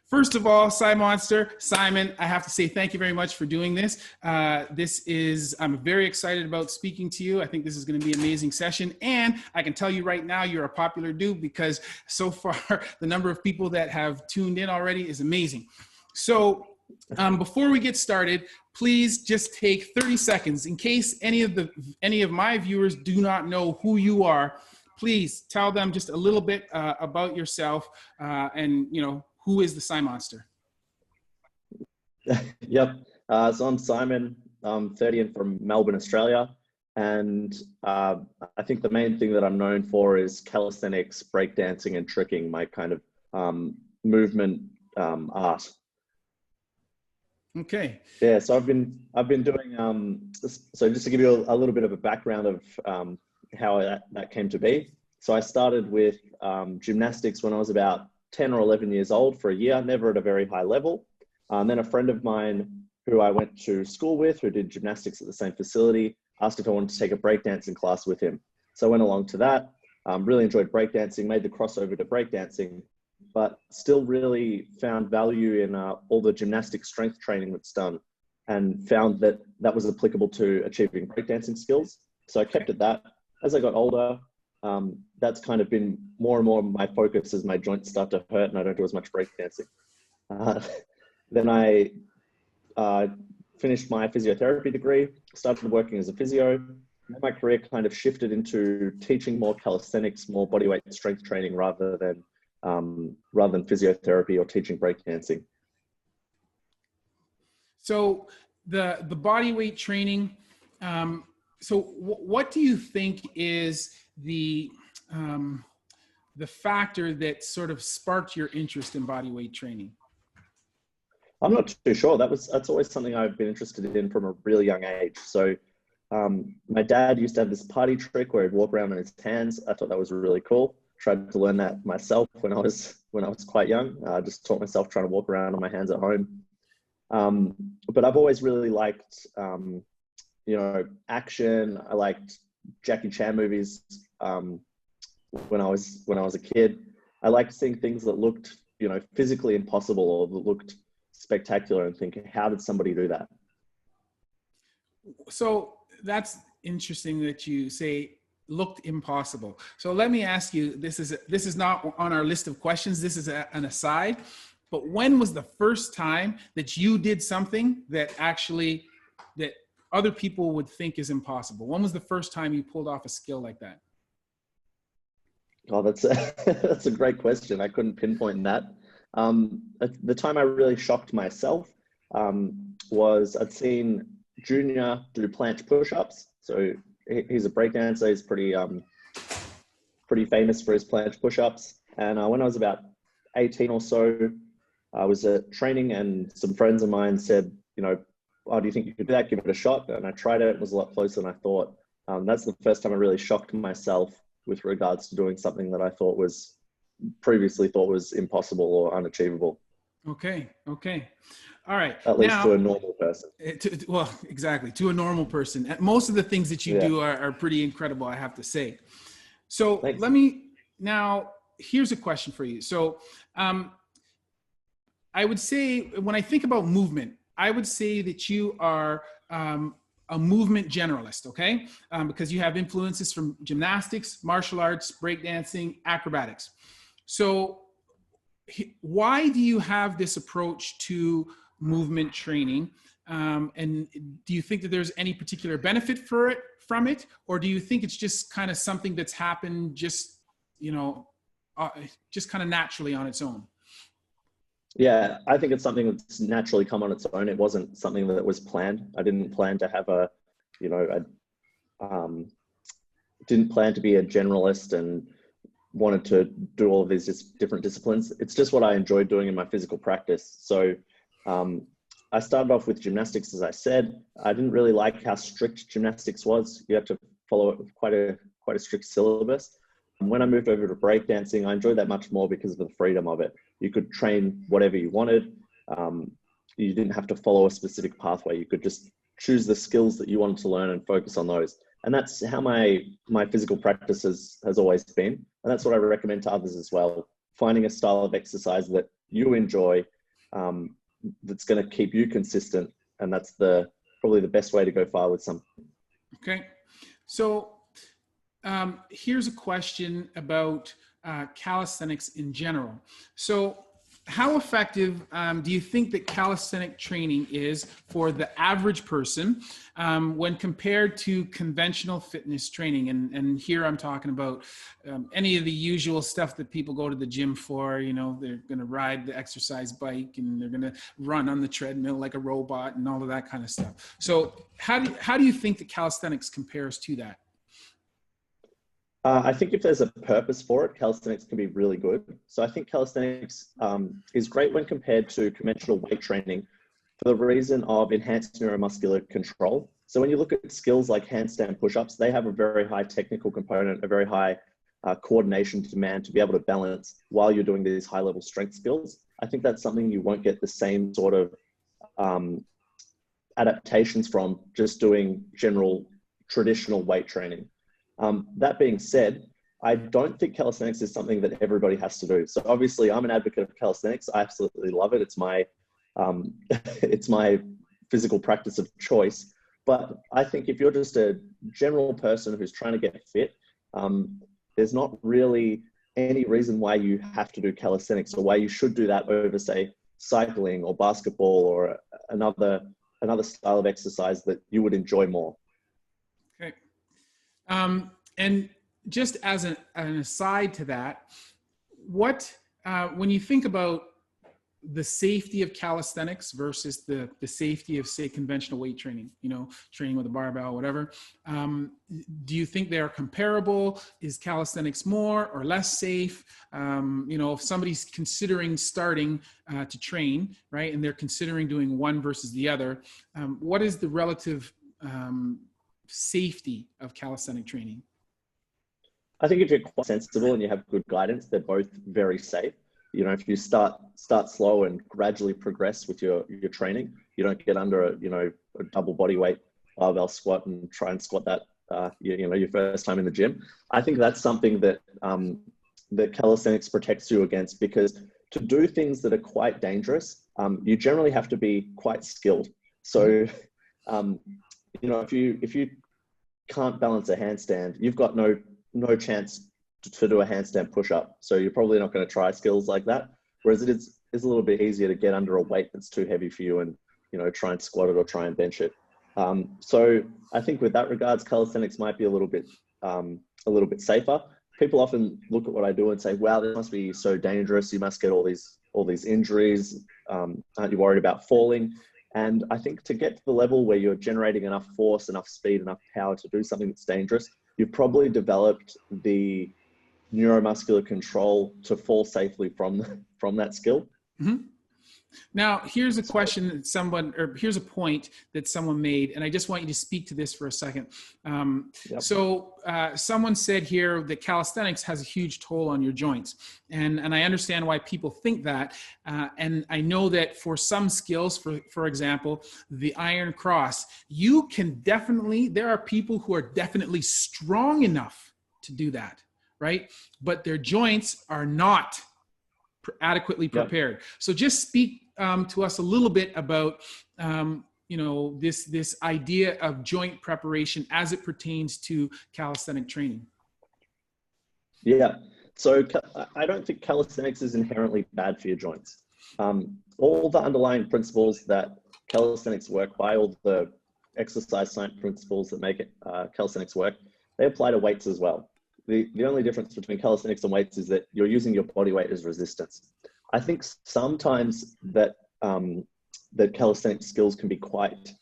First of all, Simonster, Simon, I have to say thank you very much for doing this. I'm very excited about speaking to you. I think this is going to be an amazing session. And I can tell you right now, you're a popular dude because so far the number of people that have tuned in already is amazing. So before we get started, please just take 30 seconds in case any of my viewers do not know who you are. Please tell them just a little bit about yourself and, you know, who is the Simonster? Yep. So I'm Simon. I'm 30 and from Melbourne, Australia. And I think the main thing that I'm known for is calisthenics, breakdancing, and tricking, my kind of movement art. Okay. Yeah. So I've been doing. So just to give you a little bit of a background of how that came to be. So I started with gymnastics when I was about 10 or 11 years old for a year, never at a very high level. Then a friend of mine who I went to school with, who did gymnastics at the same facility, asked if I wanted to take a breakdancing class with him. So I went along to that, really enjoyed breakdancing, made the crossover to breakdancing, but still really found value in all the gymnastic strength training that's done and found that that was applicable to achieving breakdancing skills. So I kept at that. As I got older, that's kind of been more and more my focus as my joints start to hurt and I don't do as much breakdancing. Then I finished my physiotherapy degree, started working as a physio. And my career kind of shifted into teaching more calisthenics, more bodyweight strength training rather than physiotherapy or teaching breakdancing. So the bodyweight training, so what do you think is the factor that sort of sparked your interest in bodyweight training? I'm not too sure. That's always something I've been interested in from a really young age. So my dad used to have this party trick where he'd walk around on his hands. I thought that was really cool. Tried to learn that myself when I was quite young. I just taught myself trying to walk around on my hands at home. But I've always really liked action. I liked Jackie Chan movies when I was a kid. I liked seeing things that looked, physically impossible or that looked spectacular and thinking, how did somebody do that? So that's interesting that you say looked impossible. So let me ask you, this is not on our list of questions. This is an aside, but when was the first time that you did something that other people would think is impossible? When was the first time you pulled off a skill like that? Oh, that's a great question. I couldn't pinpoint that. The time I really shocked myself was I'd seen Junior do planche push-ups. So he's a breakdancer. He's pretty famous for his planche push-ups. And when I was about 18 or so, I was at training and some friends of mine said, oh, do you think you could do that? Give it a shot. And I tried it. It was a lot closer than I thought. That's the first time I really shocked myself with regards to doing something that I previously thought was impossible or unachievable. Okay. All right. At least to a normal person. Well, exactly. To a normal person. Most of the things that you do are pretty incredible, I have to say. So Thanks. Here's a question for you. So I would say, when I think about movement, I would say that you are a movement generalist, okay? Because you have influences from gymnastics, martial arts, breakdancing, acrobatics. So why do you have this approach to movement training? And do you think that there's any particular benefit from it? Or do you think it's just kind of something that's happened just kind of naturally on its own? Yeah, I think it's something that's naturally come on its own. It wasn't something that was planned. I didn't plan to have didn't plan to be a generalist and wanted to do all of these different disciplines. It's just what I enjoyed doing in my physical practice. So I started off with gymnastics, as I said. I didn't really like how strict gymnastics was. You have to follow it with quite a strict syllabus. And when I moved over to breakdancing, I enjoyed that much more because of the freedom of it. You could train whatever you wanted. You didn't have to follow a specific pathway. You could just choose the skills that you wanted to learn and focus on those. And that's how my physical practice has always been. And that's what I recommend to others as well. Finding a style of exercise that you enjoy that's going to keep you consistent. And that's probably the best way to go far with some. Okay. So here's a question about calisthenics in general. So how effective do you think that calisthenic training is for the average person when compared to conventional fitness training? And here I'm talking about any of the usual stuff that people go to the gym for. You know, they're going to ride the exercise bike and they're going to run on the treadmill like a robot and all of that kind of stuff. So how do you think that calisthenics compares to that? I think if there's a purpose for it, calisthenics can be really good. So I think calisthenics is great when compared to conventional weight training for the reason of enhanced neuromuscular control. So when you look at skills like handstand pushups, they have a very high technical component, a very high coordination demand to be able to balance while you're doing these high level strength skills. I think that's something you won't get the same sort of adaptations from just doing general traditional weight training. That being said, I don't think calisthenics is something that everybody has to do. So obviously I'm an advocate of calisthenics. I absolutely love it. It's my, it's my physical practice of choice. But I think if you're just a general person who's trying to get fit, there's not really any reason why you have to do calisthenics or why you should do that over, say, cycling or basketball or another style of exercise that you would enjoy more. Okay. And just as an aside to that, when you think about the safety of calisthenics versus the safety of, say, conventional weight training, you know, training with a barbell, whatever, do you think they are comparable? Is calisthenics more or less safe? You know, if somebody's considering starting to train, right, and they're considering doing one versus the other, what is the relative safety of calisthenic training? I think if you're quite sensible and you have good guidance, they're both very safe. You know, if you start slow and gradually progress with your training, you don't get under a double body weight barbell squat and try and squat that your first time in the gym. I think that's something that that calisthenics protects you against, because to do things that are quite dangerous, you generally have to be quite skilled. So you know, if you can't balance a handstand, you've got no chance to do a handstand push-up. So you're probably not going to try skills like that. Whereas it's a little bit easier to get under a weight that's too heavy for you and, you know, try and squat it or try and bench it. So I think with that regards, calisthenics might be a little bit safer. People often look at what I do and say, wow, this must be so dangerous. You must get all these injuries. Aren't you worried about falling? And I think to get to the level where you're generating enough force, enough speed, enough power to do something that's dangerous, you've probably developed the neuromuscular control to fall safely from that skill. Mm-hmm. Now, here's a question that here's a point that someone made, and I just want you to speak to this for a second. Yep. So someone said here that calisthenics has a huge toll on your joints. And I understand why people think that. And I know that for some skills, for example, the iron cross, there are people who are definitely strong enough to do that, right? But their joints are not adequately prepared. Yep. So just speak to us a little bit about this idea of joint preparation as it pertains to calisthenic training. Yeah, so I don't think calisthenics is inherently bad for your joints. All the underlying principles that calisthenics work by, all the exercise science principles that make calisthenics work, they apply to weights as well. The only difference between calisthenics and weights is that you're using your body weight as resistance. I think sometimes that calisthenic skills can be quite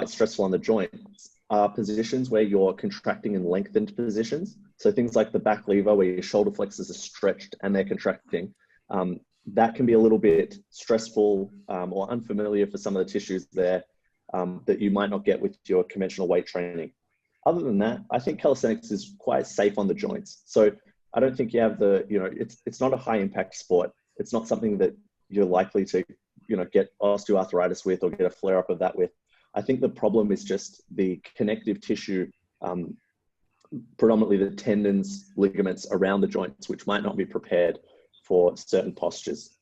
stressful on the joints are positions where you're contracting in lengthened positions. So things like the back lever where your shoulder flexors are stretched and they're contracting. That can be a little bit stressful or unfamiliar for some of the tissues there that you might not get with your conventional weight training. Other than that, I think calisthenics is quite safe on the joints. So I don't think you have it's not a high impact sport. It's not something that you're likely to, get osteoarthritis with or get a flare up of that with. I think the problem is just the connective tissue, predominantly the tendons, ligaments around the joints, which might not be prepared for certain postures.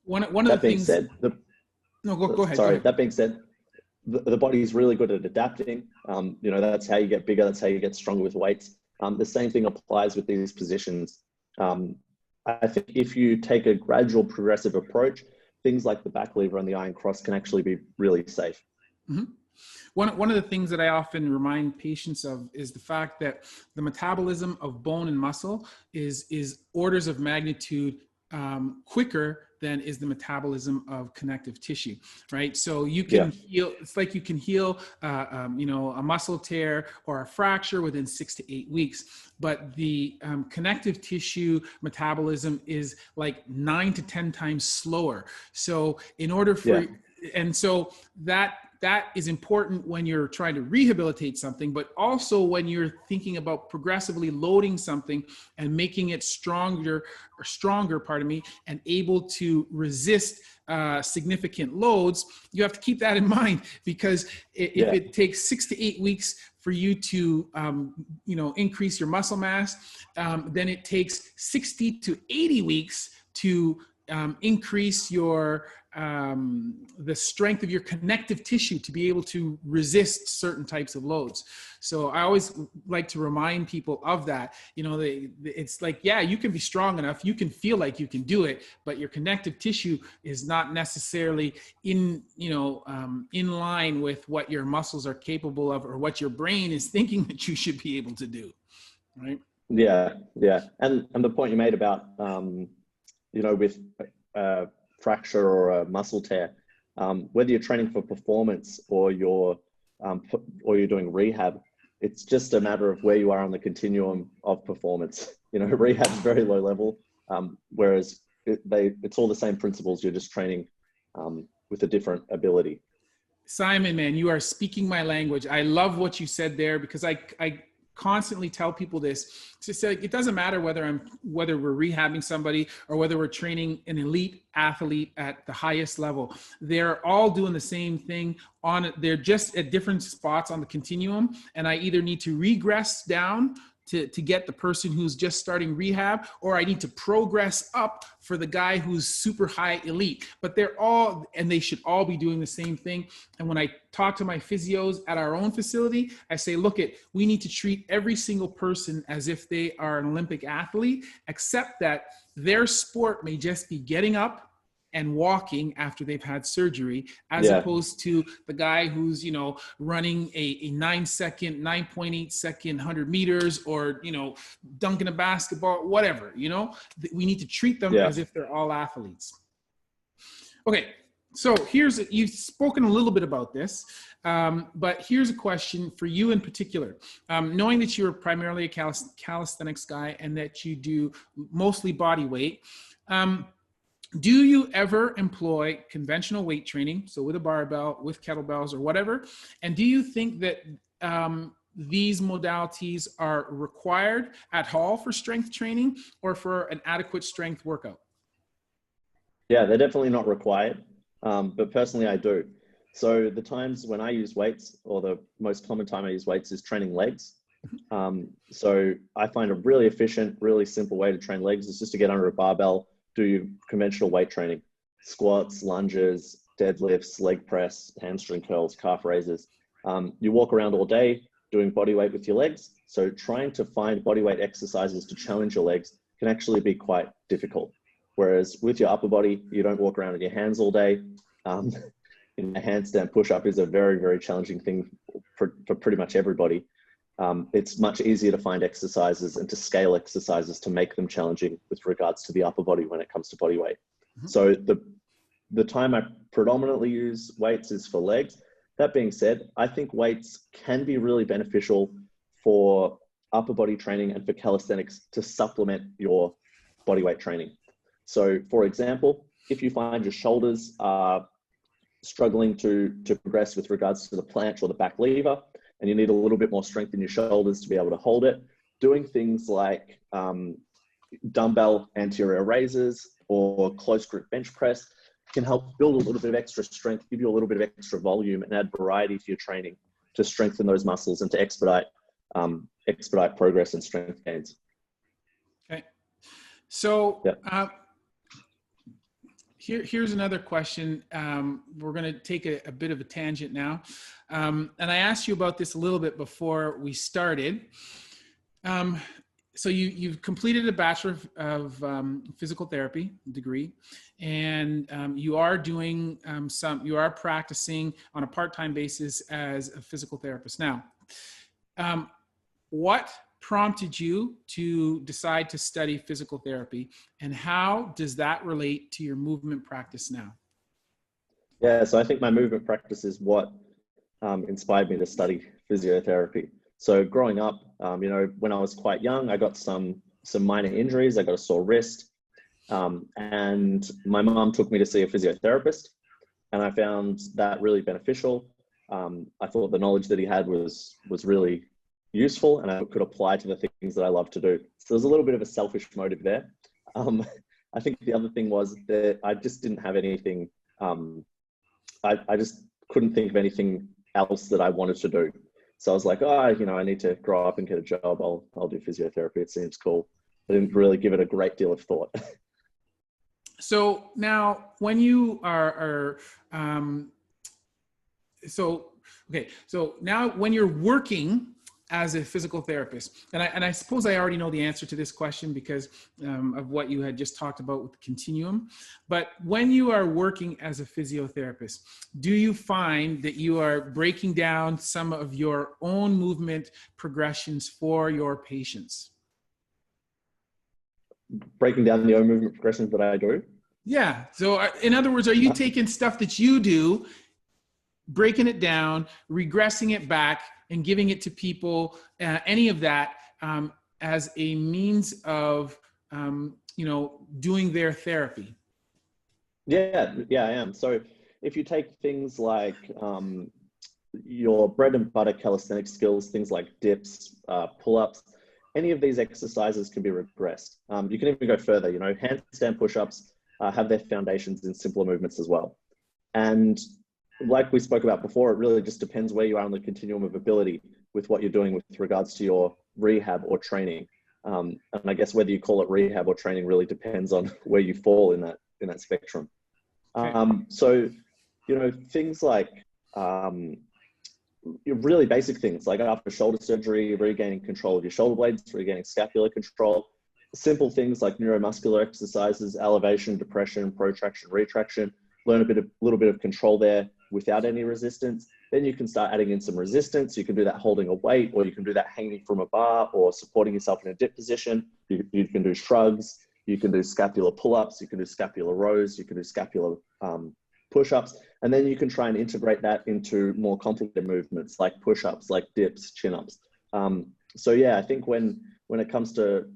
One of the That being things. said, No, go ahead. sorry. Go ahead. That being said, the body is really good at adapting. You know, that's how you get bigger. That's how you get stronger with weights. The same thing applies with these positions. I think if you take a gradual progressive approach, things like the back lever and the iron cross can actually be really safe. Mm-hmm. One of the things that I often remind patients of is the fact that the metabolism of bone and muscle is orders of magnitude quicker than is the metabolism of connective tissue, right? So you can heal, it's like you can heal, you know, a muscle tear or a fracture within 6 to 8 weeks, but the connective tissue metabolism is like 9 to 10 times slower. So in order for, and so that is important when you're trying to rehabilitate something, but also when you're thinking about progressively loading something and making it stronger, and able to resist significant loads. You have to keep that in mind, because if it takes 6 to 8 weeks for you to, you know, increase your muscle mass, then it takes 60 to 80 weeks to increase your the strength of your connective tissue to be able to resist certain types of loads. So I always like to remind people of that. You know, it's like, yeah, you can be strong enough, you can feel like you can do it, but your connective tissue is not necessarily in, you know, in line with what your muscles are capable of or what your brain is thinking that you should be able to do, right? Yeah. And the point you made about, you know, with fracture or a muscle tear, whether you're training for performance or you're doing rehab, it's just a matter of where you are on the continuum of performance. You know, rehab's very low level, whereas it's all the same principles. You're just training with a different ability. Simon, man, you are speaking my language. I love what you said there, because I constantly tell people this. To say, it doesn't matter whether we're rehabbing somebody or whether we're training an elite athlete at the highest level. They're all doing the same thing they're just at different spots on the continuum. And I either need to regress down to get the person who's just starting rehab, or I need to progress up for the guy who's super high elite. But they should all be doing the same thing. And when I talk to my physios at our own facility, I say, we need to treat every single person as if they are an Olympic athlete, except that their sport may just be getting up and walking after they've had surgery, as opposed to the guy who's, you know, running a 9.8 second 100 meters, or, you know, dunking a basketball, whatever. You know, we need to treat them as if they're all athletes. Okay, so you've spoken a little bit about this, but here's a question for you in particular. Knowing that you're primarily a calisthenics guy and that you do mostly body weight, do you ever employ conventional weight training, so with a barbell, with kettlebells or whatever? And do you think that these modalities are required at all for strength training or for an adequate strength workout? Yeah, they're definitely not required, but personally I do. So the times when I use weights, or the most common time I use weights, is training legs. So I find a really efficient, really simple way to train legs is just to get under a barbell, do your conventional weight training, squats, lunges, deadlifts, leg press, hamstring curls, calf raises. You walk around all day doing body weight with your legs. So trying to find body weight exercises to challenge your legs can actually be quite difficult. Whereas with your upper body, you don't walk around on your hands all day. A handstand push-up is a very, very challenging thing for pretty much everybody. It's much easier to find exercises and to scale exercises to make them challenging with regards to the upper body when it comes to body weight. Mm-hmm. So the time I predominantly use weights is for legs. That being said, I think weights can be really beneficial for upper body training and for calisthenics to supplement your body weight training. So for example, if you find your shoulders are struggling to progress with regards to the planche or the back lever, and you need a little bit more strength in your shoulders to be able to hold it, doing things like dumbbell anterior raises or close grip bench press can help build a little bit of extra strength, give you a little bit of extra volume, and add variety to your training to strengthen those muscles and to expedite progress and strength gains. Okay. So Here's another question. We're going to take a bit of a tangent now. And I asked you about this a little bit before we started. So you've completed a Bachelor of Physical Therapy degree, and you are doing you are practicing on a part-time basis as a physical therapist. Now, what prompted you to decide to study physical therapy, and how does that relate to your movement practice now? Yeah, so I think my movement practice is what inspired me to study physiotherapy. So growing up, when I was quite young, I got some minor injuries. I got a sore wrist, and my mom took me to see a physiotherapist, and I found that really beneficial. I thought the knowledge that he had was really useful, and I could apply to the things that I love to do. So there's a little bit of a selfish motive there. I think the other thing was that I just didn't have anything. I just couldn't think of anything else that I wanted to do. So I was like, I need to grow up and get a job. I'll do physiotherapy. It seems cool. I didn't really give it a great deal of thought. So now when you so now when you're working as a physical therapist, and I suppose I already know the answer to this question because of what you had just talked about with the continuum, but when you are working as a physiotherapist, do you find that you are breaking down some of your own movement progressions for your patients? Breaking down the own movement progressions that I do? Yeah. So in other words, are you taking stuff that you do, breaking it down, regressing it back, and giving it to people, any of that, as a means of, doing their therapy? Yeah, I am. So if you take things like your bread and butter calisthenics skills, things like dips, pull-ups, any of these exercises can be regressed. You can even go further. Handstand pushups have their foundations in simpler movements as well. And like we spoke about before, it really just depends where you are on the continuum of ability with what you're doing with regards to your rehab or training. And I guess whether you call it rehab or training really depends on where you fall in that spectrum. So, things like really basic things like after shoulder surgery, regaining control of your shoulder blades, regaining scapular control, simple things like neuromuscular exercises, elevation, depression, protraction, retraction, learn a little bit of control there without any resistance. Then you can start adding in some resistance. You can do that holding a weight, or you can do that hanging from a bar or supporting yourself in a dip position. You can do shrugs. You can do scapular pull-ups. You can do scapular rows. You can do scapular push-ups. And then you can try and integrate that into more complicated movements like push-ups, like dips, chin-ups. So yeah, I think when it comes to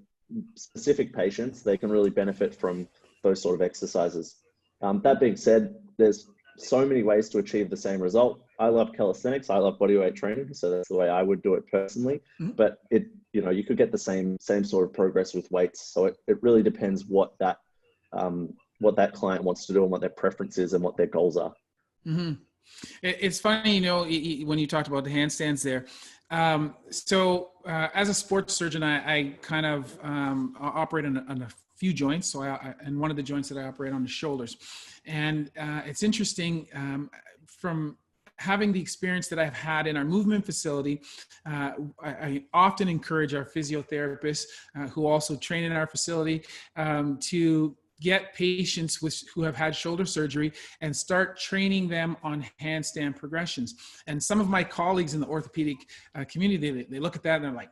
specific patients, they can really benefit from those sort of exercises. That being said, there's so many ways to achieve the same result. I love calisthenics. I love bodyweight training. So that's the way I would do it personally. Mm-hmm. But you could get the same sort of progress with weights. So it really depends what that client wants to do and what their preference is and what their goals are. Mm-hmm. It's funny, when you talked about the handstands there. As a sports surgeon, I kind of operate on a few joints. So and one of the joints that I operate on is shoulders. And it's interesting, from having the experience that I've had in our movement facility, I often encourage our physiotherapists who also train in our facility to get patients who have had shoulder surgery and start training them on handstand progressions. And some of my colleagues in the orthopedic community, they look at that and they're like,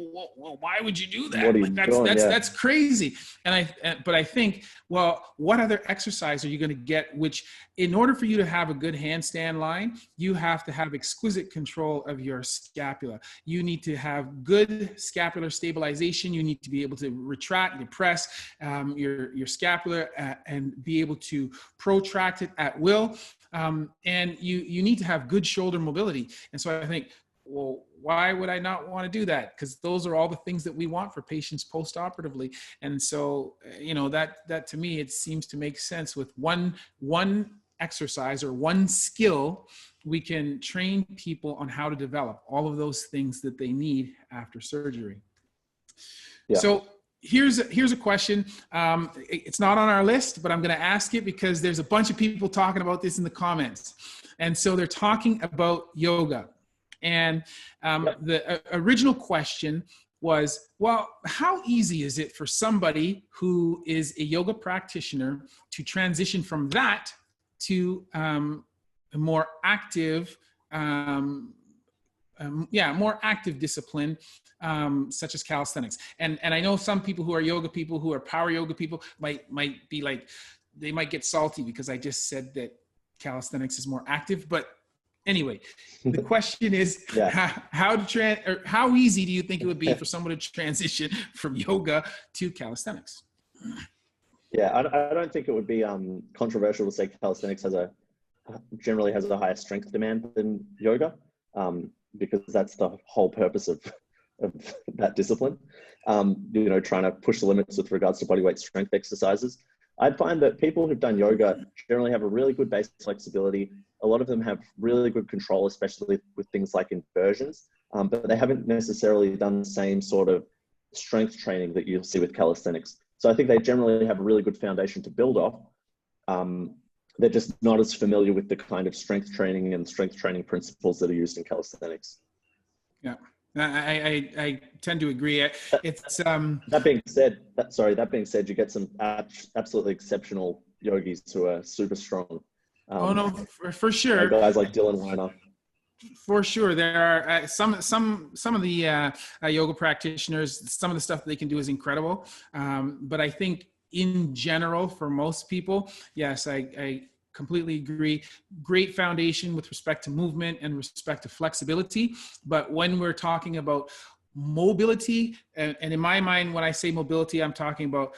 well, why would you do that? That's crazy. But I think, well, what other exercise are you going to get? Which, in order for you to have a good handstand line, you have to have exquisite control of your scapula. You need to have good scapular stabilization. You need to be able to retract, depress your scapula and be able to protract it at will. And you need to have good shoulder mobility. And so I think, well, why would I not want to do that? Because those are all the things that we want for patients post-operatively. And so, that to me, it seems to make sense. With one exercise or one skill, we can train people on how to develop all of those things that they need after surgery. Yeah. So here's a question. It's not on our list, but I'm going to ask it because there's a bunch of people talking about this in the comments. And so they're talking about yoga. And the original question was, well, how easy is it for somebody who is a yoga practitioner to transition from that to a more active, more active discipline, such as calisthenics. And I know some people who are yoga people, who are power yoga people, might be like, they might get salty because I just said that calisthenics is more active. But anyway, the question is, how easy do you think it would be for someone to transition from yoga to calisthenics? Yeah, I don't think it would be controversial to say calisthenics generally has a higher strength demand than yoga, because that's the whole purpose of that discipline. Trying to push the limits with regards to bodyweight strength exercises. I find that people who've done yoga generally have a really good base flexibility. A lot of them have really good control, especially with things like inversions, but they haven't necessarily done the same sort of strength training that you'll see with calisthenics. So I think they generally have a really good foundation to build off. They're just not as familiar with the kind of strength training and strength training principles that are used in calisthenics. Yeah, I tend to agree. It's that being said, you get some absolutely exceptional yogis who are super strong. For sure. Guys like Dylan Weiner. For sure, there are some of the yoga practitioners. Some of the stuff that they can do is incredible, but I think in general, for most people, yes, I completely agree. Great foundation with respect to movement and respect to flexibility. But when we're talking about mobility, and in my mind, when I say mobility, I'm talking about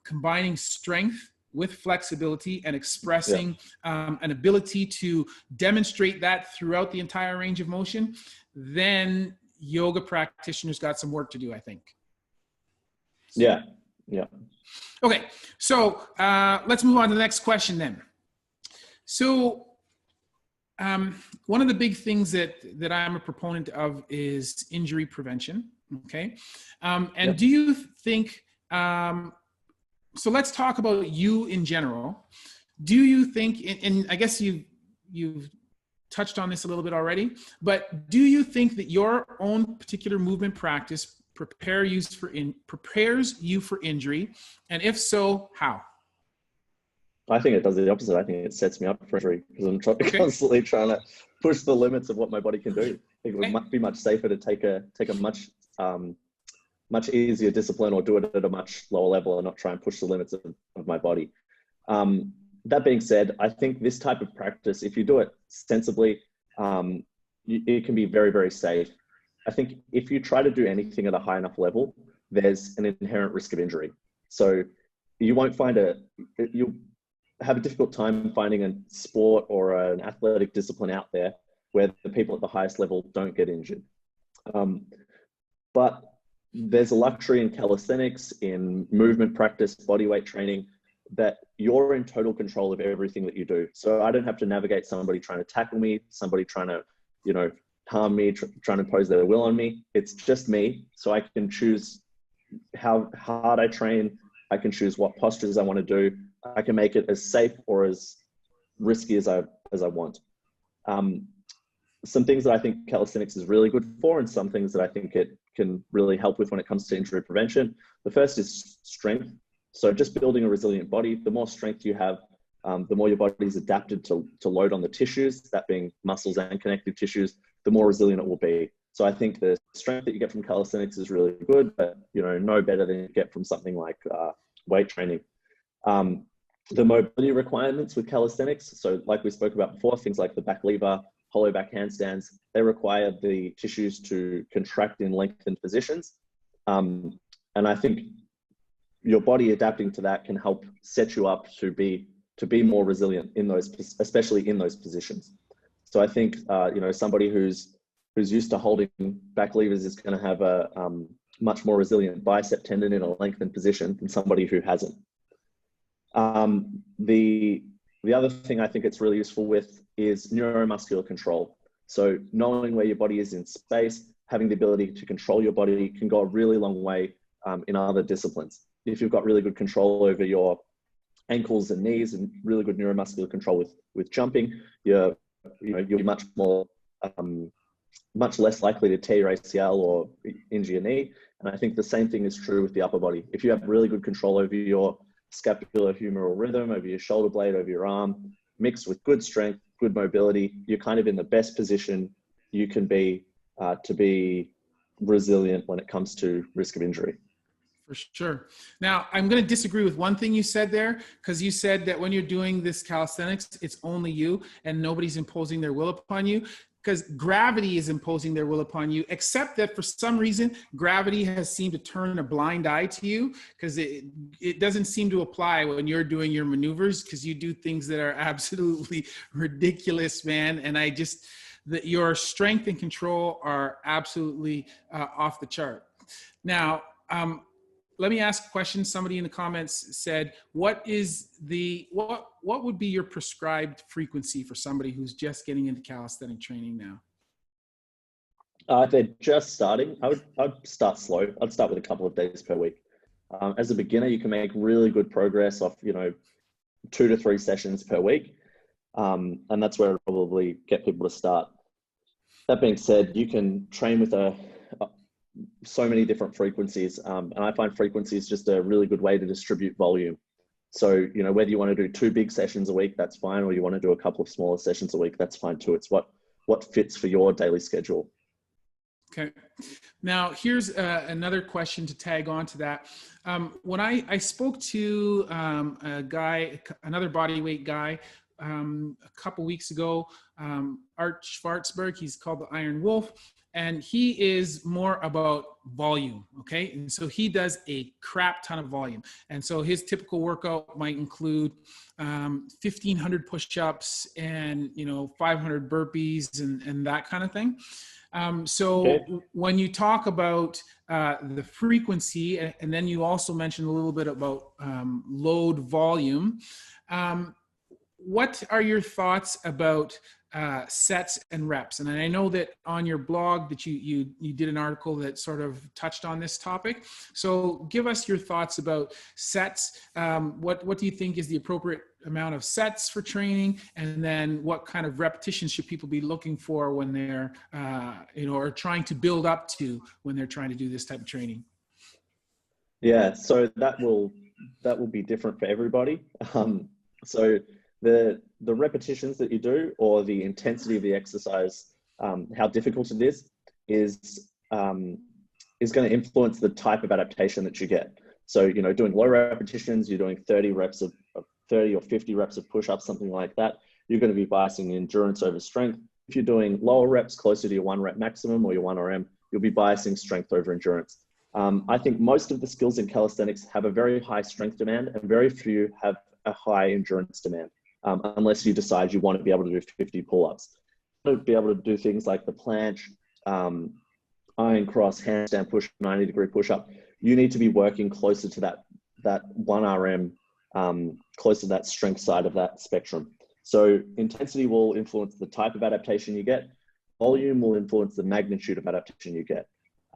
combining strength with flexibility and expressing an ability to demonstrate that throughout the entire range of motion, then yoga practitioners got some work to do, I think. Yeah. Okay, so let's move on to the next question then. So one of the big things that I'm a proponent of is injury prevention, okay? Do you think, so let's talk about you in general. Do you think, and I guess you've touched on this a little bit already, but do you think that your own particular movement practice prepares you for injury? And if so, how? I think it does the opposite. I think it sets me up for injury because I'm constantly trying to push the limits of what my body can do. I think it would be much safer to take a much easier discipline or do it at a much lower level and not try and push the limits of my body. That being said, I think this type of practice, if you do it sensibly, it can be very, very safe. I think if you try to do anything at a high enough level, there's an inherent risk of injury. So you won't you'll have a difficult time finding a sport or an athletic discipline out there where the people at the highest level don't get injured. But there's a luxury in calisthenics, in movement practice, bodyweight training, that you're in total control of everything that you do. So I don't have to navigate somebody trying to tackle me, somebody trying to, harm me, trying to impose their will on me. It's just me. So I can choose how hard I train. I can choose what postures I want to do. I can make it as safe or as risky as I want. Some things that I think calisthenics is really good for, and some things that I think it can really help with when it comes to injury prevention. The first is strength. So just building a resilient body, the more strength you have, the more your body's adapted to load on the tissues, that being muscles and connective tissues, the more resilient it will be. So I think the strength that you get from calisthenics is really good, but no better than you get from something like weight training. The mobility requirements with calisthenics, so like we spoke about before, things like the back lever, hollow back handstands, they require the tissues to contract in lengthened positions. And I think your body adapting to that can help set you up to be more resilient in those, especially in those positions. So I think, somebody who's used to holding back levers is going to have a much more resilient bicep tendon in a lengthened position than somebody who hasn't. The other thing I think it's really useful with is neuromuscular control. So knowing where your body is in space, having the ability to control your body can go a really long way in other disciplines. If you've got really good control over your ankles and knees and really good neuromuscular control with jumping, you'll be much more, much less likely to tear your ACL or injure your knee. And I think the same thing is true with the upper body. If you have really good control over your scapulohumeral rhythm, over your shoulder blade, over your arm, mixed with good strength, good mobility, you're kind of in the best position you can be to be resilient when it comes to risk of injury. For sure. Now, I'm going to disagree with one thing you said there, because you said that when you're doing this calisthenics, it's only you and nobody's imposing their will upon you, because gravity is imposing their will upon you, except that for some reason, gravity has seemed to turn a blind eye to you, because it doesn't seem to apply when you're doing your maneuvers, because you do things that are absolutely ridiculous, man. And your strength and control are absolutely off the chart. Now, let me ask a question. Somebody in the comments said, what would be your prescribed frequency for somebody who's just getting into calisthenic training now? If they're just starting, I'd start slow. I'd start with a couple of days per week. As a beginner, you can make really good progress off, 2 to 3 sessions per week. And that's where I'd probably get people to start. That being said, you can train with so many different frequencies. And I find frequency is just a really good way to distribute volume. So, whether you want to do 2 big sessions a week, that's fine. Or you want to do a couple of smaller sessions a week, that's fine too. It's what fits for your daily schedule. Okay. Now, here's another question to tag on to that. When I spoke to another bodyweight guy, a couple weeks ago, Art Schwarzberg, he's called the Iron Wolf, and he is more about volume. Okay. And so he does a crap ton of volume. And so his typical workout might include 1,500 push-ups and, 500 burpees and that kind of thing. Okay. When you talk about the frequency, and then you also mentioned a little bit about load volume, what are your thoughts about sets and reps? And I know that on your blog that you did an article that sort of touched on this topic. So give us your thoughts about sets. What do you think is the appropriate amount of sets for training? And then what kind of repetitions should people be looking for when they're, or trying to build up to when they're trying to do this type of training? Yeah, so that will be different for everybody. So the repetitions that you do, or the intensity of the exercise, how difficult it is going to influence the type of adaptation that you get. So, doing low repetitions, you're doing 30 reps of 30 or 50 reps of push-ups, something like that, you're going to be biasing endurance over strength. If you're doing lower reps closer to your 1 rep maximum or your 1RM, you'll be biasing strength over endurance. I think most of the skills in calisthenics have a very high strength demand, and very few have a high endurance demand. Unless you decide you want to be able to do 50 pull-ups. To be able to do things like the planche, iron cross, handstand push, 90-degree push-up, you need to be working closer to that 1RM, closer to that strength side of that spectrum. So intensity will influence the type of adaptation you get. Volume will influence the magnitude of adaptation you get.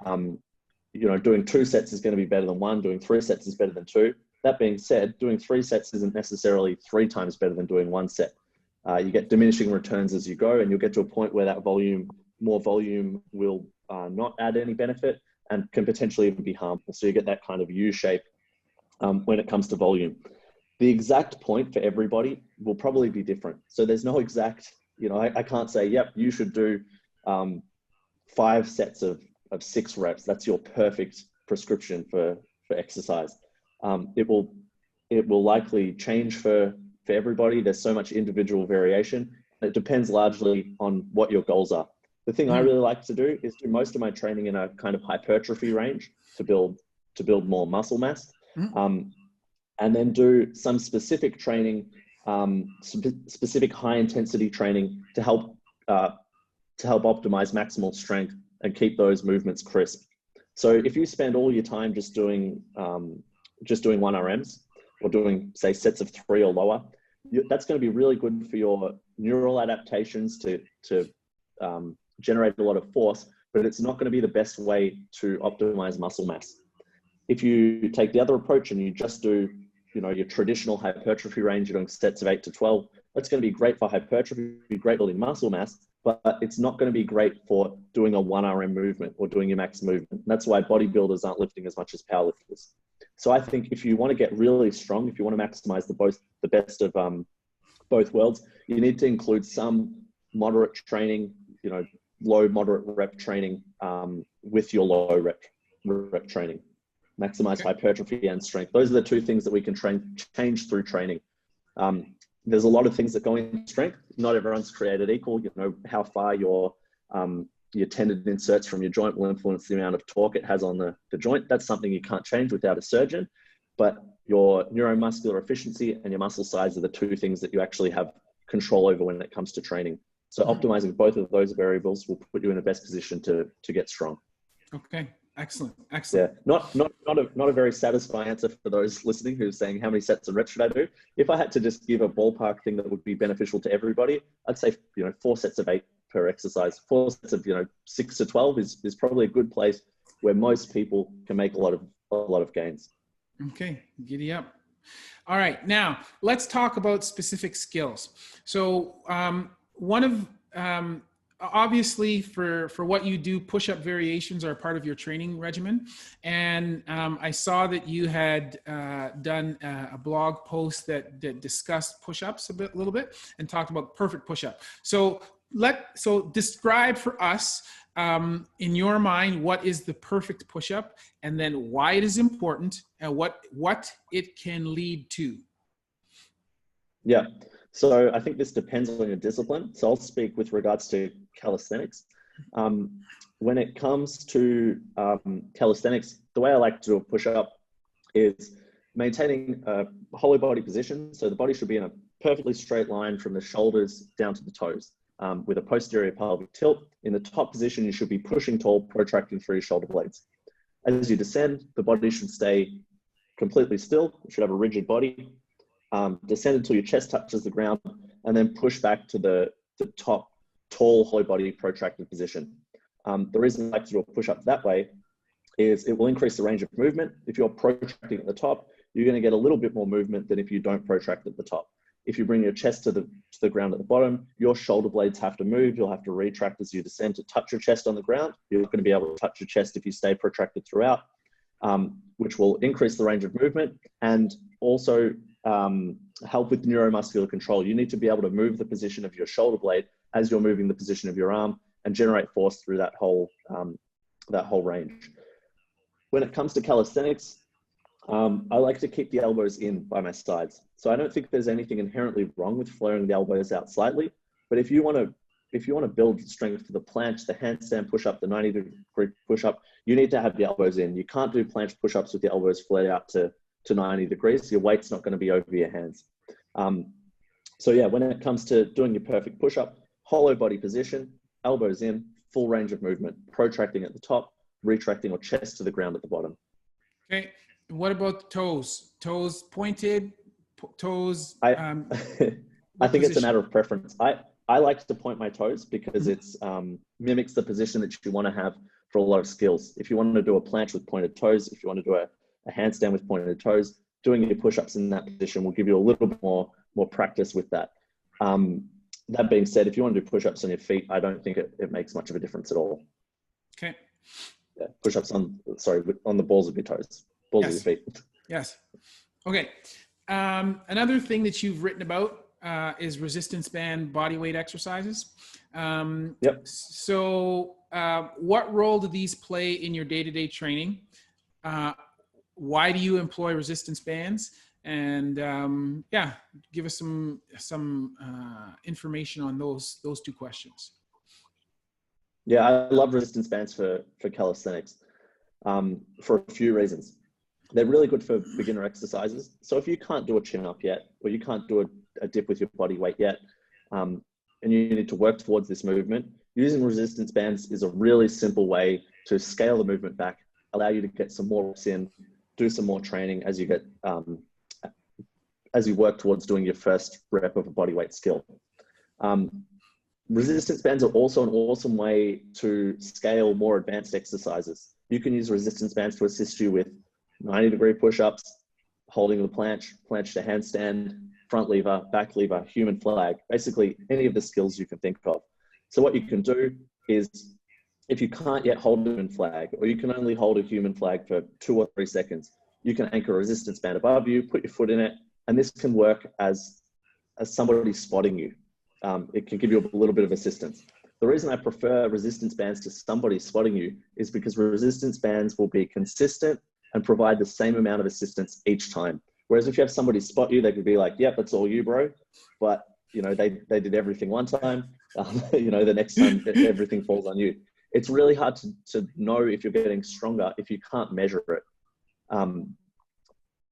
Doing 2 sets is going to be better than 1. Doing 3 sets is better than 2. That being said, doing 3 sets isn't necessarily 3 times better than doing 1 set. You get diminishing returns as you go, and you'll get to a point where that more volume will not add any benefit and can potentially even be harmful. So you get that kind of U shape when it comes to volume. The exact point for everybody will probably be different. So there's no exact, I can't say, yep, you should do 5 sets of 6 reps. That's your perfect prescription for exercise. It will likely change for everybody. There's so much individual variation. It depends largely on what your goals are. The thing I really like to do is do most of my training in a kind of hypertrophy range to build more muscle mass, and then do some specific training, specific high intensity training to help optimize maximal strength and keep those movements crisp. So if you spend all your time just doing 1RMs, or doing, say, sets of 3 or lower, that's going to be really good for your neural adaptations to generate a lot of force, but it's not going to be the best way to optimize muscle mass. If you take the other approach and you just do, your traditional hypertrophy range, you're doing sets of 8 to 12, that's going to be great for hypertrophy, great building muscle mass, but it's not going to be great for doing a 1RM movement or doing your max movement. That's why bodybuilders aren't lifting as much as powerlifters. So I think if you want to get really strong, if you want to maximize the best of both worlds, you need to include some moderate training, low, moderate rep training with your low rep training. Maximize hypertrophy and strength. Those are the two things that we can change through training. There's a lot of things that go into strength. Not everyone's created equal. How far your tendon inserts from your joint will influence the amount of torque it has on the joint. That's something you can't change without a surgeon. But your neuromuscular efficiency and your muscle size are the two things that you actually have control over when it comes to training. So optimizing both of those variables will put you in the best position to get strong. Okay. Excellent. Yeah, not a very satisfying answer for those listening who's saying how many sets and reps should I do. If I had to just give a ballpark thing that would be beneficial to everybody, I'd say 4 sets of 8 per exercise. 4 sets of 6 to 12 is probably a good place where most people can make a lot of gains. Okay, giddy up. All right, now let's talk about specific skills. So obviously for what you do, push-up variations are a part of your training regimen. And I saw that you had done a blog post that discussed push-ups a little bit and talked about perfect push-up. So describe for us in your mind, what is the perfect push-up, and then why it is important and what it can lead to. Yeah. So I think this depends on your discipline. So I'll speak with regards to calisthenics. When it comes to calisthenics, the way I like to do a push-up is maintaining a whole body position. So the body should be in a perfectly straight line from the shoulders down to the toes, with a posterior pelvic tilt. In the top position, you should be pushing tall, protracting through your shoulder blades. As you descend, the body should stay completely still. You should have a rigid body. Descend until your chest touches the ground, and then push back to the top, tall, whole body protracted position. The reason I like to do a push-up that way is it will increase the range of movement. If you're protracting at the top, you're going to get a little bit more movement than if you don't protract at the top. If you bring your chest to the ground at the bottom, your shoulder blades have to move. You'll have to retract as you descend to touch your chest on the ground. You're not going to be able to touch your chest if you stay protracted throughout, which will increase the range of movement and also help with neuromuscular control. You need to be able to move the position of your shoulder blade as you're moving the position of your arm and generate force through that whole range. When it comes to calisthenics, I like to keep the elbows in by my sides. So I don't think there's anything inherently wrong with flaring the elbows out slightly, but if you want to build strength for the planche, the handstand push-up, the 90-degree push-up, you need to have the elbows in. You can't do planche push-ups with the elbows flared out to 90 degrees. Your weight's not going to be over your hands. So yeah, when it comes to doing your perfect push-up, hollow body position, elbows in, full range of movement, protracting at the top, retracting or chest to the ground at the bottom. Okay. What about toes? Toes pointed, toes. I think it's a matter of preference. I like to point my toes because it's mimics the position that you want to have for a lot of skills. If you want to do a planche with pointed toes, if you want to do a handstand with pointed toes, doing your push-ups in that position will give you a little bit more practice with that. That being said, if you want to do push-ups on your feet, I don't think it makes much of a difference at all. Okay. Yeah, push-ups on the balls of your toes, balls of your feet. Yes. Okay. Another thing that you've written about is resistance band body weight exercises. Yep. So what role do these play in your day-to-day training? Why do you employ resistance bands? And give us some information on those two questions. Yeah, I love resistance bands for calisthenics for a few reasons. They're really good for beginner exercises. So if you can't do a chin-up yet, or you can't do a dip with your body weight yet, and you need to work towards this movement, using resistance bands is a really simple way to scale the movement back, allow you to get some more reps in, do some more training as you get as you work towards doing your first rep of a bodyweight skill. Resistance bands are also an awesome way to scale more advanced exercises. You can use resistance bands to assist you with 90-degree push-ups, holding the planche to handstand, front lever, back lever, human flag, basically any of the skills you can think of. So what you can do is, if you can't yet hold a human flag, or you can only hold a human flag for 2 or 3 seconds, you can anchor a resistance band above you, put your foot in it, and this can work as somebody spotting you. It can give you a little bit of assistance. The reason I prefer resistance bands to somebody spotting you is because resistance bands will be consistent and provide the same amount of assistance each time. Whereas if you have somebody spot you, they could be like, yep, that's all you, bro. But, you know, they did everything one time. You know, the next time everything falls on you. It's really hard to know if you're getting stronger if you can't measure it.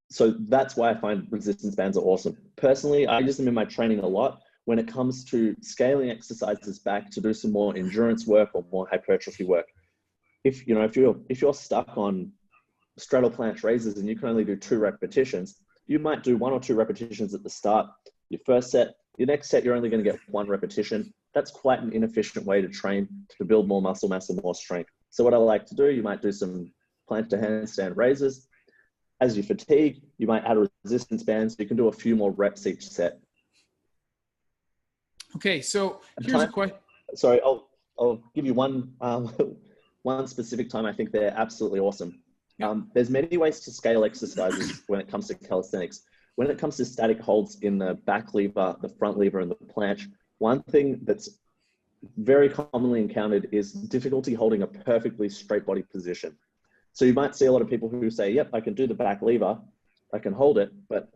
So that's why I find resistance bands are awesome. Personally, I use them in my training a lot when it comes to scaling exercises back to do some more endurance work or more hypertrophy work. If you're stuck on straddle planche raises and you can only do 2 repetitions, you might do 1 or 2 repetitions at the start. Your first set, your next set, you're only going to get 1 repetition. That's quite an inefficient way to train to build more muscle mass and more strength. So what I like to do, you might do some planche to handstand raises. As you fatigue, you might add a resistance band so you can do a few more reps each set. Okay, so here's a question. Sorry, I'll give you one specific time. I think they're absolutely awesome. There's many ways to scale exercises when it comes to calisthenics. When it comes to static holds in the back lever, the front lever, and the planche, one thing that's very commonly encountered is difficulty holding a perfectly straight body position. So you might see a lot of people who say, yep, I can do the back lever, I can hold it, but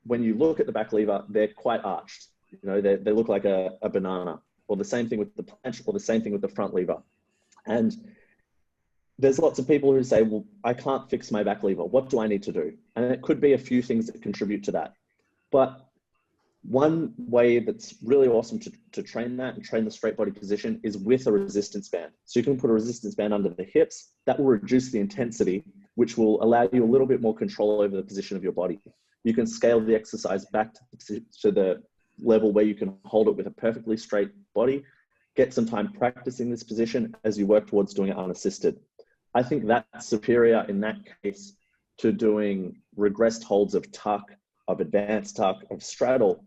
when you look at the back lever, they're quite arched. You know, they look like a banana, or the same thing with the planche, or the same thing with the front lever. And there's lots of people who say, well, I can't fix my back lever. What do I need to do? And it could be a few things that contribute to that. But one way that's really awesome to train that and train the straight body position is with a resistance band. So you can put a resistance band under the hips. That will reduce the intensity, which will allow you a little bit more control over the position of your body. You can scale the exercise back to the level where you can hold it with a perfectly straight body, get some time practicing this position as you work towards doing it unassisted. I think that's superior in that case to doing regressed holds of tuck, of advanced tuck, of straddle,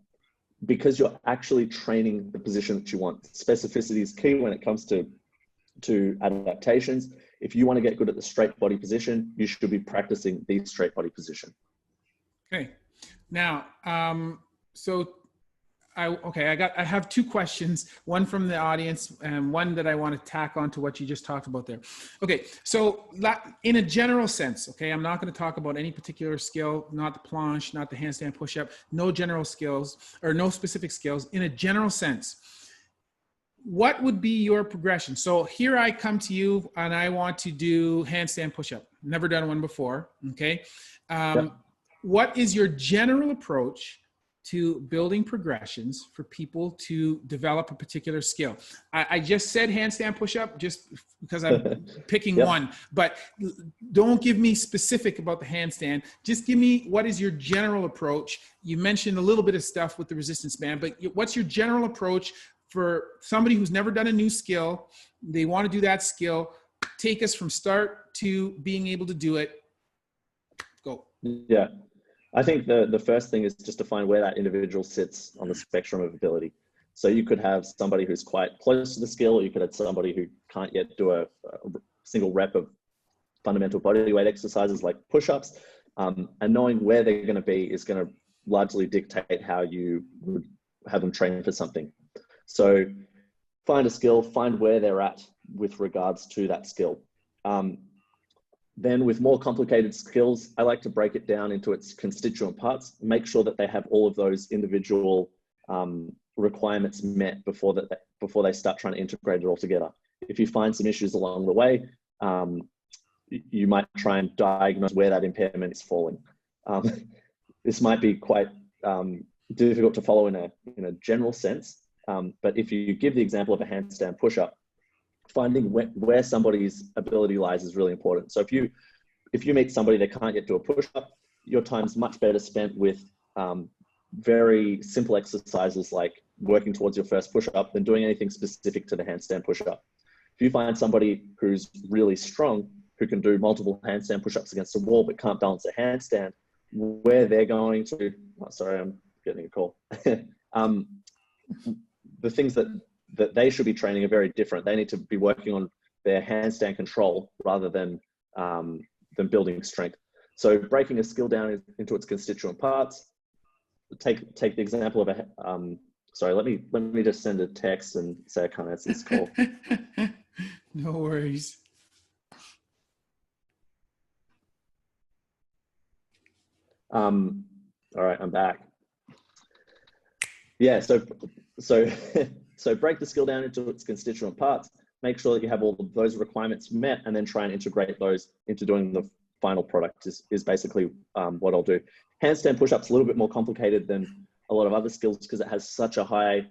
because you're actually training the position that you want. Specificity is key when it comes to adaptations. If you want to get good at the straight body position, you should be practicing the straight body position. Okay. Now, I have 2 questions, one from the audience and one that I want to tack on to what you just talked about there. Okay, so in a general sense, okay, I'm not going to talk about any particular skill, not the planche, not the handstand push-up, no general skills or no specific skills. In a general sense, what would be your progression? So here I come to you and I want to do handstand push-up. Never done one before, okay? Yep. What is your general approach to building progressions for people to develop a particular skill? I just said handstand push-up just because I'm picking one, but don't give me specific about the handstand. Just give me, what is your general approach? You mentioned a little bit of stuff with the resistance band, but what's your general approach for somebody who's never done a new skill? They want to do that skill. Take us from start to being able to do it. Go. Yeah. I think the first thing is just to find where that individual sits on the spectrum of ability. So you could have somebody who's quite close to the skill, or you could have somebody who can't yet do a single rep of fundamental body weight exercises like push-ups. And knowing where they're going to be is going to largely dictate how you would have them train for something. So find a skill, find where they're at with regards to that skill. Then with more complicated skills, I like to break it down into its constituent parts, make sure that they have all of those individual requirements met before they start trying to integrate it all together. If you find some issues along the way, you might try and diagnose where that impairment is falling. This might be quite difficult to follow in a general sense, but if you give the example of a handstand push-up, finding where somebody's ability lies is really important. So if you meet somebody that can't yet do a push-up, your time's much better spent with very simple exercises like working towards your first push-up than doing anything specific to the handstand push-up. If you find somebody who's really strong, who can do multiple handstand push-ups against the wall but can't balance a handstand, where they're going to, oh, sorry, I'm getting a call. The things that they should be training are very different. They need to be working on their handstand control rather than building strength. So breaking a skill down into its constituent parts. Take the example of a, sorry, let me just send a text and say I can't answer this call. No worries. All right, I'm back. Yeah, so break the skill down into its constituent parts, make sure that you have all of those requirements met, and then try and integrate those into doing the final product is basically what I'll do. Handstand push-ups a little bit more complicated than a lot of other skills because it has such a high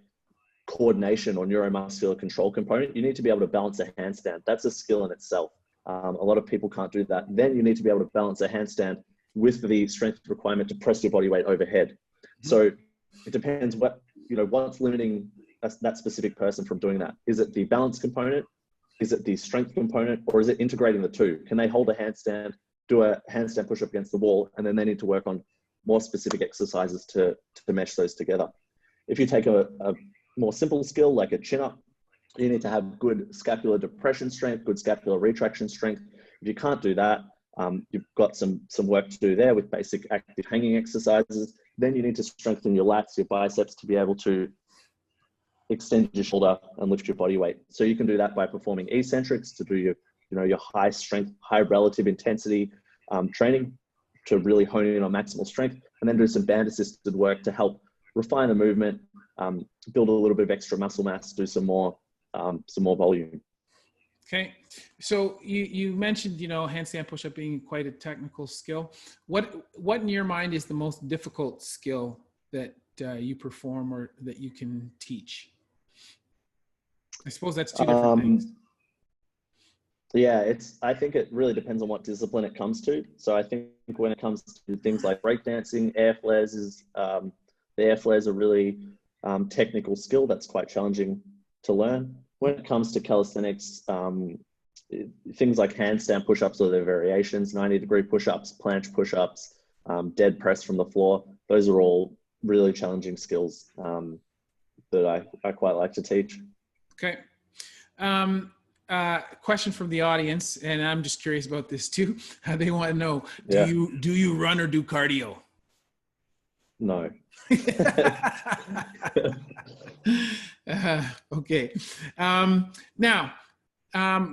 coordination or neuromuscular control component. You need to be able to balance a handstand. That's a skill in itself. A lot of people can't do that. Then you need to be able to balance a handstand with the strength requirement to press your body weight overhead. So it depends what's limiting that specific person from doing that. Is it the balance component? Is it the strength component? Or is it integrating the two? Can they hold a handstand, do a handstand push-up against the wall, and then they need to work on more specific exercises to mesh those together? If you take a more simple skill like a chin-up, you need to have good scapular depression strength, good scapular retraction strength. If you can't do that, you've got some work to do there with basic active hanging exercises. Then you need to strengthen your lats, your biceps to be able to extend your shoulder and lift your body weight. So you can do that by performing eccentrics to do your high strength, high relative intensity training to really hone in on maximal strength, and then do some band assisted work to help refine the movement, build a little bit of extra muscle mass, do some more volume. Okay. So you mentioned, handstand push-up being quite a technical skill. What in your mind is the most difficult skill that you perform or that you can teach? I suppose that's two different things. Yeah, I think it really depends on what discipline it comes to. So I think when it comes to things like breakdancing, air flares the air flares are really technical skill that's quite challenging to learn. When it comes to calisthenics, things like handstand push-ups or their variations, 90-degree push-ups, planche push-ups, dead press from the floor, those are all really challenging skills that I quite like to teach. Okay. Question from the audience, and I'm just curious about this too. They want to know, do you run or do cardio? No. Okay. Now,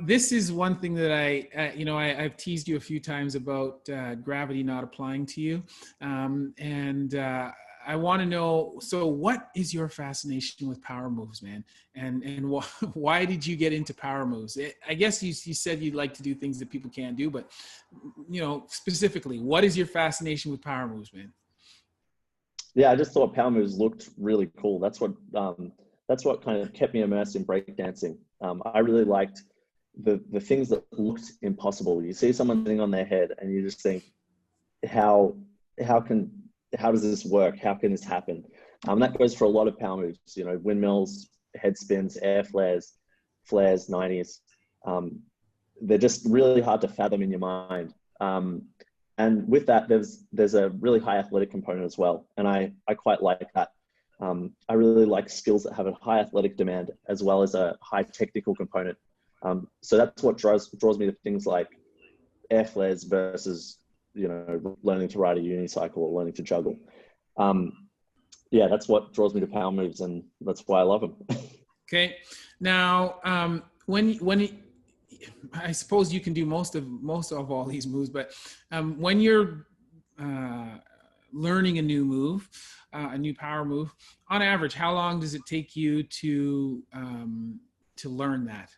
this is one thing that I've teased you a few times about gravity not applying to you. I want to know, so what is your fascination with power moves, man? And why did you get into power moves? I guess you said you'd like to do things that people can't do, but specifically, what is your fascination with power moves, man? Yeah, I just thought power moves looked really cool. That's what kind of kept me immersed in breakdancing. I really liked the things that looked impossible. You see someone sitting on their head and you just think, how does this work? How can this happen? That goes for a lot of power moves, windmills, head spins, air flares, 90s. They're just really hard to fathom in your mind. And with that, there's a really high athletic component as well. And I quite like that. I really like skills that have a high athletic demand as well as a high technical component. So that's what draws me to things like air flares versus, learning to ride a unicycle or learning to juggle. Yeah, that's what draws me to power moves, and that's why I love them. Okay. Now, I suppose you can do most of all these moves, but when you're learning a new move, a new power move, on average, how long does it take you to learn that?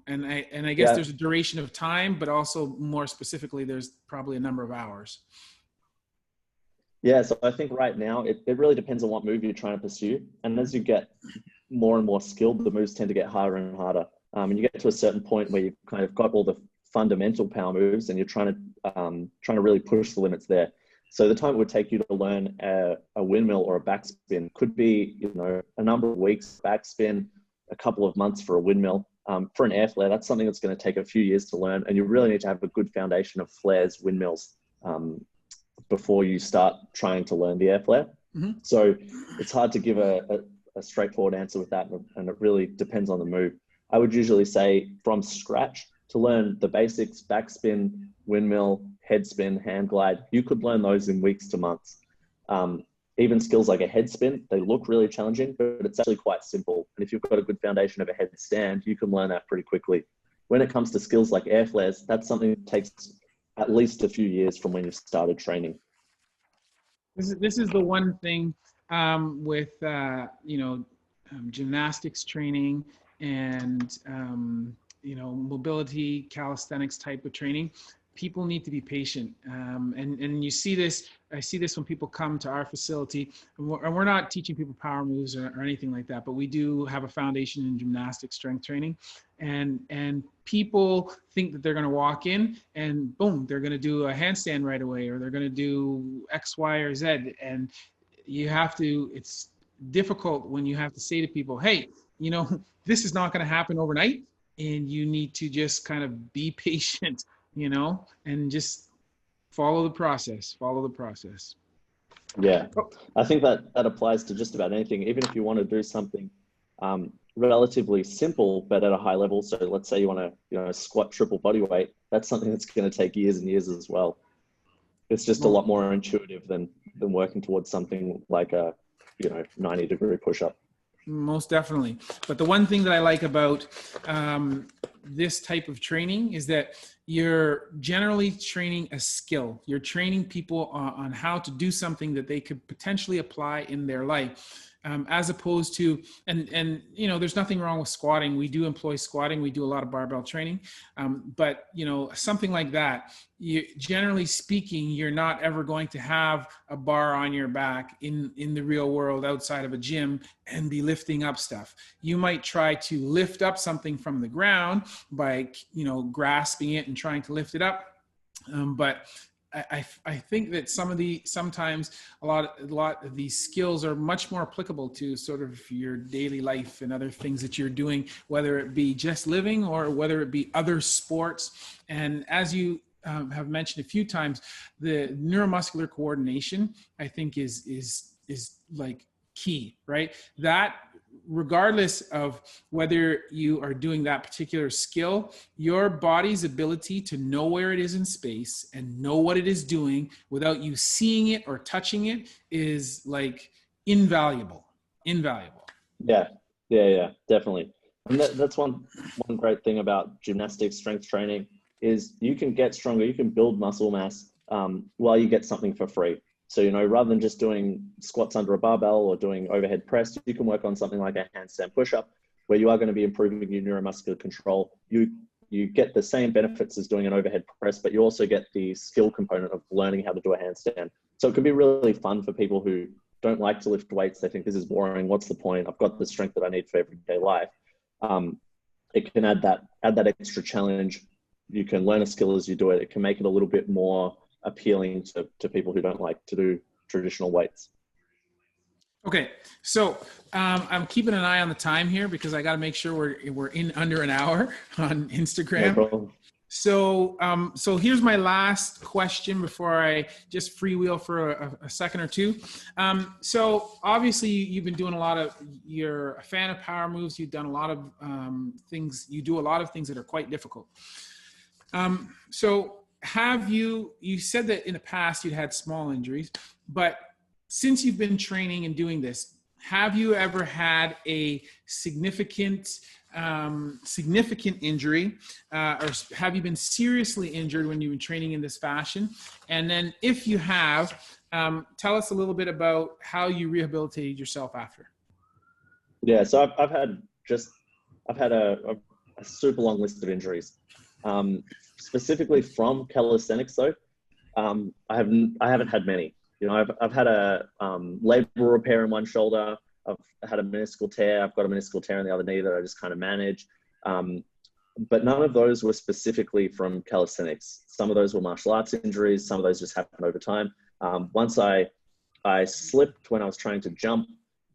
And I guess there's a duration of time, but also more specifically, there's probably a number of hours. Yeah, so I think right now it really depends on what move you're trying to pursue, and as you get more and more skilled, the moves tend to get harder and harder. And you get to a certain point where you've kind of got all the fundamental power moves, and you're trying to really push the limits there. So the time it would take you to learn a windmill or a backspin could be, a number of weeks backspin, a couple of months for a windmill. For an air flare, that's something that's going to take a few years to learn, and you really need to have a good foundation of flares, windmills, before you start trying to learn the air flare. Mm-hmm. So it's hard to give a straightforward answer with that, and it really depends on the move. I would usually say from scratch, to learn the basics, backspin, windmill, head spin, hand glide, you could learn those in weeks to months. Even skills like a head spin, they look really challenging, but it's actually quite simple. And if you've got a good foundation of a headstand, you can learn that pretty quickly. When it comes to skills like air flares, that's something that takes at least a few years from when you started training. This is the one thing with gymnastics training and mobility, calisthenics type of training. People need to be patient, and you see this. I see this when people come to our facility, and we're not teaching people power moves or anything like that, but we do have a foundation in gymnastic strength training, and people think that they're going to walk in and boom, they're going to do a handstand right away, or they're going to do X, Y, or Z, and you have to. It's difficult when you have to say to people, hey, this is not going to happen overnight, and you need to just kind of be patient. And just follow the process. Yeah, I think that applies to just about anything. Even if you want to do something relatively simple, but at a high level. So let's say you want to, squat triple body weight. That's something that's going to take years and years as well. It's just a lot more intuitive than working towards something like a, 90-degree push-up. Most definitely. But the one thing that I like about this type of training is that you're generally training a skill. You're training people on how to do something that they could potentially apply in their life, as opposed to, and there's nothing wrong with squatting. We do employ squatting. We do a lot of barbell training. But, something like that, generally speaking, you're not ever going to have a bar on your back in the real world outside of a gym and be lifting up stuff. You might try to lift up something from the ground by, grasping it and trying to lift it up. But I think that sometimes a lot of these skills are much more applicable to sort of your daily life and other things that you're doing, whether it be just living or whether it be other sports. And as you have mentioned a few times, the neuromuscular coordination, I think is like key, right? That regardless of whether you are doing that particular skill, your body's ability to know where it is in space and know what it is doing without you seeing it or touching it is like invaluable. Yeah, definitely. And that's one great thing about gymnastics strength training is you can get stronger, you can build muscle mass while you get something for free. So, rather than just doing squats under a barbell or doing overhead press, you can work on something like a handstand push-up where you are going to be improving your neuromuscular control. You get the same benefits as doing an overhead press, but you also get the skill component of learning how to do a handstand. So it can be really fun for people who don't like to lift weights. They think this is boring. What's the point? I've got the strength that I need for everyday life. It can add that extra challenge. You can learn a skill as you do it. It can make it a little bit more appealing to people who don't like to do traditional weights. Okay, so I'm keeping an eye on the time here because I got to make sure we're in under an hour on Instagram. No problem. So here's my last question before I just freewheel for a second or two. So obviously you've been doing you're a fan of power moves. You've done a lot of things. You do a lot of things that are quite difficult. So you said that in the past you'd had small injuries, but since you've been training and doing this, have you ever had a significant injury, or have you been seriously injured when you've been training in this fashion? And then if you have, tell us a little bit about how you rehabilitated yourself after. Yeah, so I've had a super long list of injuries. Specifically from calisthenics though, I haven't had many. I've had a labral repair in one shoulder. I've had a meniscal tear. I've got a meniscal tear in the other knee that I just kind of manage. But none of those were specifically from calisthenics. Some of those were martial arts injuries. Some of those just happened over time. Once I slipped when I was trying to jump,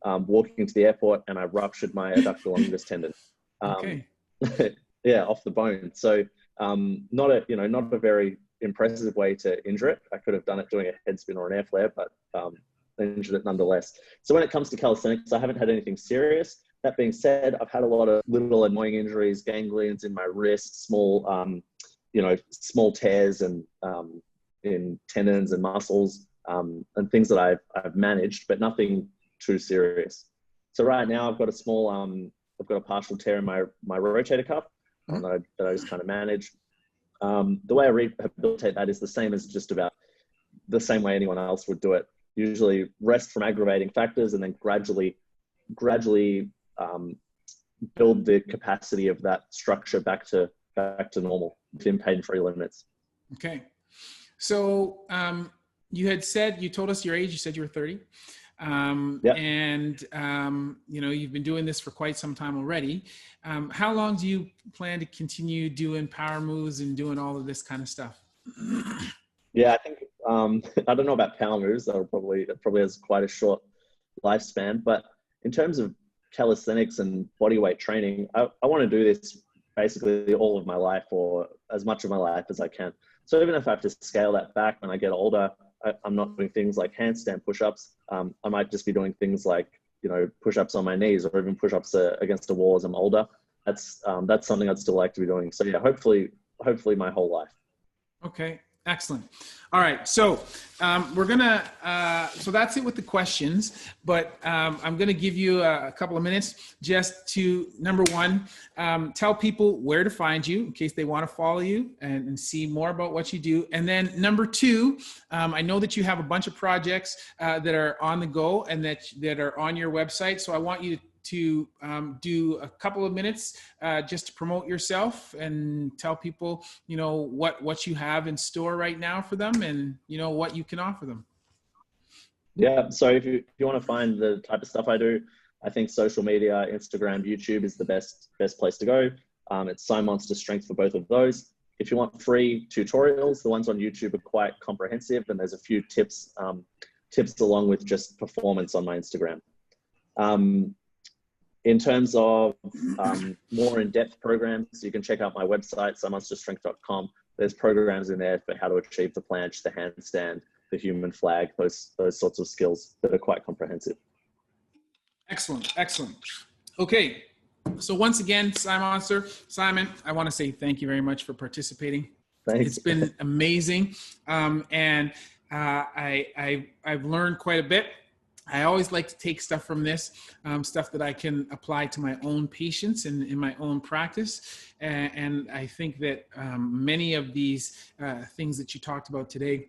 walking into the airport, and I ruptured my adductor longus tendon. Okay. yeah, off the bone. So not a very impressive way to injure it. I could have done it doing a head spin or an air flare, but I injured it nonetheless. So when it comes to calisthenics, I haven't had anything serious. That being said, I've had a lot of little annoying injuries, ganglions in my wrist, small tears and in tendons and muscles, and things that I've managed, but nothing too serious. So right now I've got a partial tear in my rotator cuff that I just kind of manage. The way I rehabilitate that is the same as just about the same way anyone else would do it. Usually rest from aggravating factors and then gradually build the capacity of that structure back to normal within pain-free limits. Okay. So you told us your age, you said you were 30. Yep. And you've been doing this for quite some time already. How long do you plan to continue doing power moves and doing all of this kind of stuff? Yeah, I think, I don't know about power moves. That probably has quite a short lifespan, but in terms of calisthenics and bodyweight training, I want to do this basically all of my life, or as much of my life as I can. So even if I have to scale that back when I get older, I'm not doing things like handstand pushups. I might just be doing things like, pushups on my knees, or even pushups against a wall as I'm older. That's something I'd still like to be doing. So yeah, hopefully my whole life. Okay. Excellent. All right. So we're going to, so that's it with the questions, but I'm going to give you a couple of minutes just to, number one, tell people where to find you in case they want to follow you and see more about what you do. And then number two, I know that you have a bunch of projects that are on the go and that are on your website. So I want you to do a couple of minutes just to promote yourself and tell people, what you have in store right now for them and, what you can offer them. Yeah. So if you want to find the type of stuff I do, I think social media, Instagram, YouTube is the best place to go. It's Simonster Strength for both of those. If you want free tutorials, the ones on YouTube are quite comprehensive, and there's a few tips along with just performance on my Instagram. In terms of more in-depth programs, you can check out my website, simonsterstrength.com. There's programs in there for how to achieve the planche, the handstand, the human flag, those sorts of skills that are quite comprehensive. Excellent. Excellent. Okay. So once again, Simon, I want to say thank you very much for participating. Thanks. It's been amazing. And I've learned quite a bit. I always like to take stuff from this, stuff that I can apply to my own patients and in my own practice. And I think that many of these things that you talked about today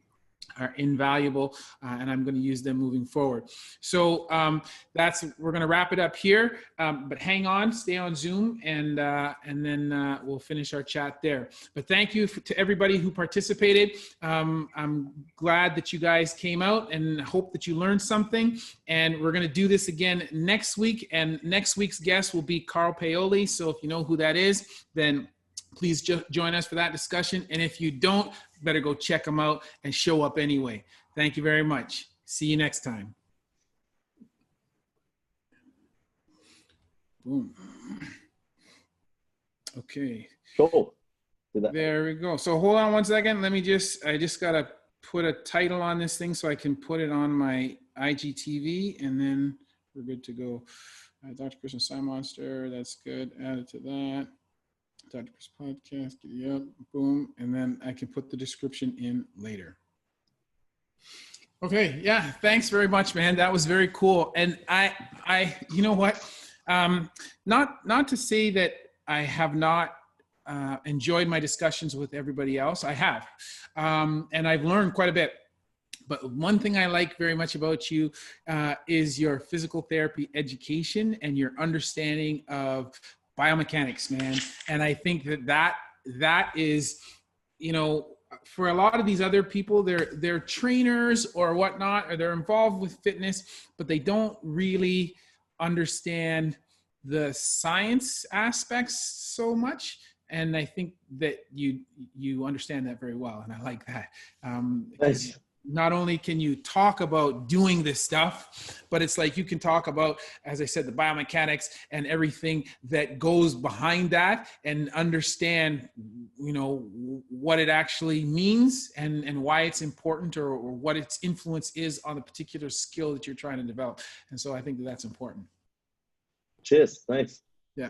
are invaluable, and I'm going to use them moving forward. So we're going to wrap it up here, but hang on, stay on Zoom, and then we'll finish our chat there. But thank you to everybody who participated. I'm glad that you guys came out and hope that you learned something. And we're going to do this again next week. And next week's guest will be Carl Paoli. So if you know who that is, then please join us for that discussion. And if you don't, better go check them out and show up anyway. Thank you very much. See you next time. Boom. Okay. Cool. There we go. So hold on one second. I just got to put a title on this thing so I can put it on my IGTV, and then we're good to go. Dr. Christian Simonster, that's good. Add it to that. Dr. Chris Podcast, giddy up, boom, and then I can put the description in later. Okay, yeah, thanks very much, man. That was very cool. And I you know what? Not to say that I have not enjoyed my discussions with everybody else. I have, and I've learned quite a bit. But one thing I like very much about you is your physical therapy education and your understanding of biomechanics, man. And I think that is, for a lot of these other people, they're trainers or whatnot, or they're involved with fitness, but they don't really understand the science aspects so much. And I think that you understand that very well. And I like that. not only can you talk about doing this stuff, but it's like you can talk about, as I said, the biomechanics and everything that goes behind that, and understand, you know, what it actually means and why it's important, or what its influence is on the particular skill that you're trying to develop. And so I think that that's important. Cheers. Thanks. Yeah.